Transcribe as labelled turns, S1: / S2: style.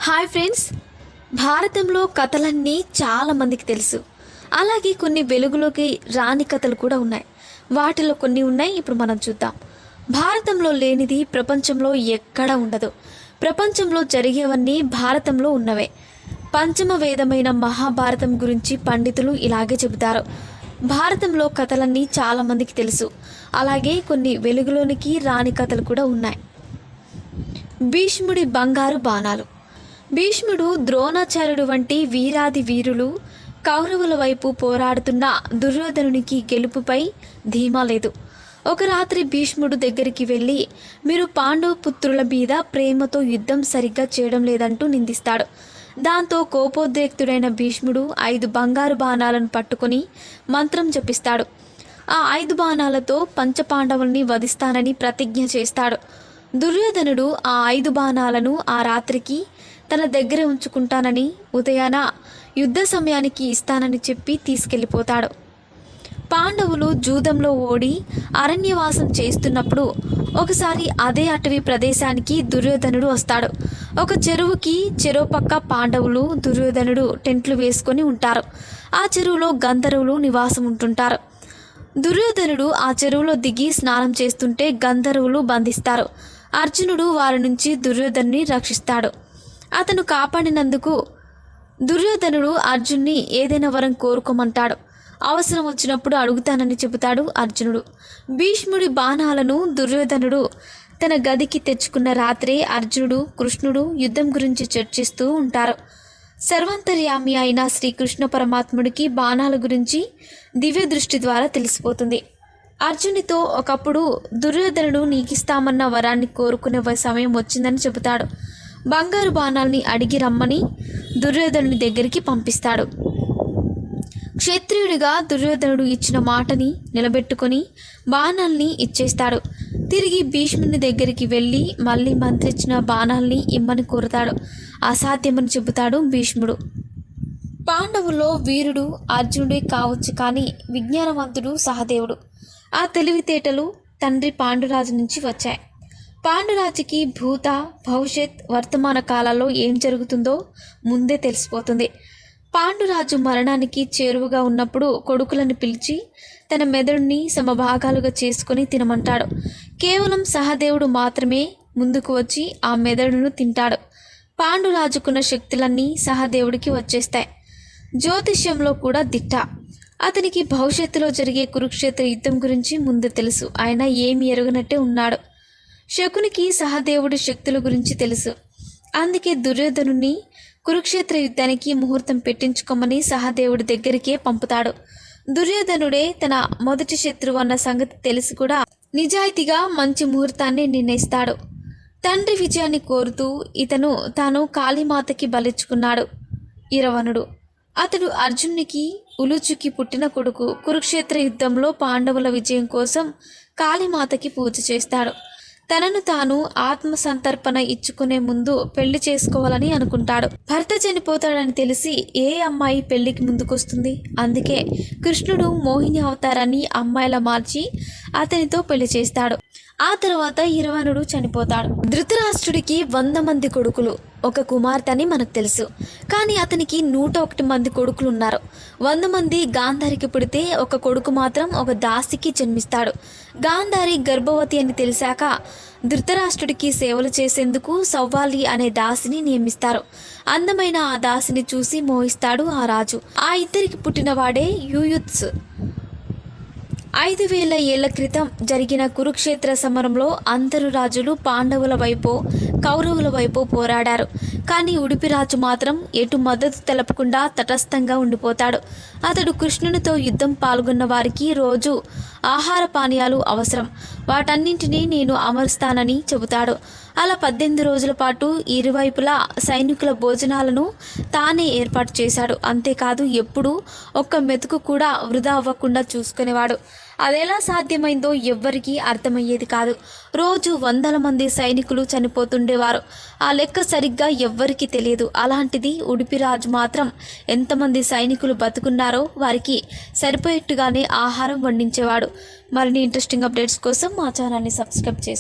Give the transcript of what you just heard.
S1: Hi friends, భారతంలో కథలన్నీ చాలా మందికి తెలుసు. అలాగే కొన్ని వెలుగులోకి రాని కథలు కూడా ఉన్నాయి. వాటిలో కొన్ని ఉన్నాయి, ఇప్పుడు మనం చూద్దాం. భారతంలో లేనిది ప్రపంచంలో ఎక్కడా ఉండదు. ప్రపంచంలో జరిగేవన్నీ భారతంలో ఉన్నవే. పంచమ వేదమైన మహాభారతం గురించి పండితులు ఇలాగే చెబుతారు. భారతంలో కథలన్నీ చాలా మందికి తెలుసు. అలాగే కొన్ని వెలుగులోనికి రాని కథలు కూడా ఉన్నాయి. భీష్ముడి బంగారు బాణాలు. భీష్ముడు, ద్రోణాచార్యుడు వంటి వీరాది వీరులు కౌరవుల వైపు పోరాడుతున్న దుర్యోధనునికి గెలుపుపై ధీమా లేదు. ఒక రాత్రి భీష్ముడు దగ్గరికి వెళ్ళి, మీరు పాండవ పుత్రుల మీద ప్రేమతో యుద్ధం సరిగ్గా చేయడం లేదంటూ నిందిస్తాడు. దాంతో కోపోద్రేక్తుడైన భీష్ముడు 5 బంగారు బాణాలను పట్టుకొని మంత్రం జపిస్తాడు. ఆ 5 బాణాలతో పంచపాండవుల్ని వధిస్తానని ప్రతిజ్ఞ చేస్తాడు. దుర్యోధనుడు ఆ 5 బాణాలను ఆ రాత్రికి తన దగ్గర ఉంచుకుంటానని, ఉదయాన యుద్ధ సమయానికి ఇస్తానని చెప్పి తీసుకెళ్ళిపోతాడు. పాండవులు జూదంలో ఓడి అరణ్యవాసం చేస్తున్నప్పుడు ఒకసారి అదే అటవీ ప్రదేశానికి దుర్యోధనుడు వస్తాడు. ఒక చెరువుకి చెరువుపక్క పాండవులు, దుర్యోధనుడు టెంట్లు వేసుకొని ఉంటారు. ఆ చెరువులో గంధర్వులు నివాసం ఉంటుంటారు. దుర్యోధనుడు ఆ చెరువులో దిగి స్నానం చేస్తుంటే గంధర్వులు బంధిస్తారు. అర్జునుడు వారి నుంచి దుర్యోధనుని రక్షిస్తాడు. అతను కాపాడినందుకు దుర్యోధనుడు అర్జున్ని ఏదైనా వరం కోరుకోమంటాడు. అవసరం వచ్చినప్పుడు అడుగుతానని చెబుతాడు అర్జునుడు. భీష్ముడి బాణాలను దుర్యోధనుడు తన గదికి తెచ్చుకున్న రాత్రే అర్జునుడు, కృష్ణుడు యుద్ధం గురించి చర్చిస్తూ ఉంటారు. సర్వాంతర్యామి అయిన శ్రీకృష్ణ పరమాత్ముడికి బాణాల గురించి దివ్య దృష్టి ద్వారా తెలిసిపోతుంది. అర్జునితో ఒకప్పుడు దుర్యోధనుడు నీకిస్తామన్న వరాన్ని కోరుకునే సమయం వచ్చిందని చెబుతాడు. బంగారు బాణాల్ని అడిగి రమ్మని దుర్యోధనుడి దగ్గరికి పంపిస్తాడు. క్షత్రియుడిగా దుర్యోధనుడు ఇచ్చిన మాటని నిలబెట్టుకొని బాణాల్ని ఇచ్చేస్తాడు. తిరిగి భీష్ముని దగ్గరికి వెళ్ళి మళ్ళీ మంత్రిచ్చిన బాణాల్ని ఇమ్మని కోరుతాడు. అసాధ్యమని చెబుతాడు భీష్ముడు. పాండవుల్లో వీరుడు అర్జునుడే కావచ్చు, కానీ విజ్ఞానవంతుడు సహదేవుడు. ఆ తెలివితేటలు తండ్రి పాండురాజు నుంచి వచ్చాయి. పాండురాజుకి భూత, భవిష్యత్, వర్తమాన కాలాల్లో ఏం జరుగుతుందో ముందే తెలిసిపోతుంది. పాండురాజు మరణానికి చేరువగా ఉన్నప్పుడు కొడుకులను పిలిచి తన మెదడుని సమభాగాలుగా చేసుకుని తినమంటాడు. కేవలం సహదేవుడు మాత్రమే ముందుకు వచ్చి ఆ మెదడును తింటాడు. పాండురాజుకున్న శక్తులన్నీ సహదేవుడికి వచ్చేస్తాయి. జ్యోతిష్యంలో కూడా దిట్ట. అతనికి భవిష్యత్తులో జరిగే కురుక్షేత్ర యుద్ధం గురించి ముందు తెలుసు. ఆయన ఏమి ఎరుగనట్టే ఉన్నాడు. శకునికి సహదేవుడి శక్తుల గురించి తెలుసు. అందుకే దుర్యోధనుని కురుక్షేత్ర యుద్ధానికి ముహూర్తం పెట్టించుకోమని సహదేవుడి దగ్గరికే పంపుతాడు. దుర్యోధనుడే తన మొదటి శత్రువు అన్న సంగతి తెలిసి కూడా నిజాయితీగా మంచి ముహూర్తాన్ని నిర్ణయిస్తాడు. తండ్రి విజయాన్ని కోరుతూ తాను కాళీమాతకి బలిచ్చుకున్నాడు ఇరవణుడు. అతడు అర్జునునికి ఉలుచుకి పుట్టిన కొడుకు. కురుక్షేత్ర యుద్ధంలో పాండవుల విజయం కోసం కాళీమాతకి పూజ చేస్తాడు. తనను తాను ఆత్మ సంతర్పణ ఇచ్చుకునే ముందు పెళ్లి చేసుకోవాలని అనుకుంటాడు. భర్త చనిపోతాడని తెలిసి ఏ అమ్మాయి పెళ్లికి ముందుకొస్తుంది? అందుకే కృష్ణుడు మోహిని అవతారాన్ని అమ్మాయిలా మార్చి అతనితో పెళ్లి చేస్తాడు. ఆ తర్వాత ఇరవణుడు చనిపోతాడు. ధృతరాష్ట్రుడికి 100 మంది కొడుకులు, ఒక కుమార్తె అని మనకు తెలుసు. కానీ అతనికి 101 మంది కొడుకులు ఉన్నారు. 100 మంది గాంధారికి పుడితే ఒక కొడుకు మాత్రం ఒక దాసికి జన్మిస్తాడు. గాంధారి గర్భవతి అని తెలిసాక ధృతరాష్ట్రుడికి సేవలు చేసేందుకు సౌవాలి అనే దాసిని నియమిస్తారు. అందమైన ఆ దాసిని చూసి మోహిస్తాడు ఆ రాజు. ఆ ఇద్దరికి పుట్టినవాడే యూయుత్స్. 5000 ఏళ్ల క్రితం జరిగిన కురుక్షేత్ర సమరంలో అందరు రాజులు పాండవుల వైపు, కౌరవుల వైపు పోరాడారు. కానీ ఉడిపి రాజు మాత్రం ఎటు మద్దతు తెలపకుండా తటస్థంగా ఉండిపోతాడు. అతడు కృష్ణునితో యుద్ధం పాల్గొన్న వారికి రోజు ఆహార పానీయాలు అవసరం, వాటన్నింటినీ నేను అమరుస్తానని చెబుతాడు. అలా 18 రోజుల పాటు ఇరువైపులా సైనికుల భోజనాలను తానే ఏర్పాటు చేశాడు. అంతేకాదు ఎప్పుడూ ఒక్క మెతుకు కూడా వృధా అవ్వకుండా చూసుకునేవాడు. అదెలా సాధ్యమైందో ఎవ్వరికీ అర్థమయ్యేది కాదు. రోజు 100 మంది సైనికులు చనిపోతుండేవారు. ఆ లెక్క సరిగ్గా ఎవ్వరికీ తెలియదు. అలాంటిది ఉడిపిరాజు మాత్రం ఎంతమంది సైనికులు బతుకున్నారో వారికి సరిపోయేట్టుగానే ఆహారం వండించేవాడు. మరిన్ని ఇంట్రెస్టింగ్ అప్డేట్స్ కోసం మా ఛానల్ని సబ్స్క్రైబ్ చేసుకోండి.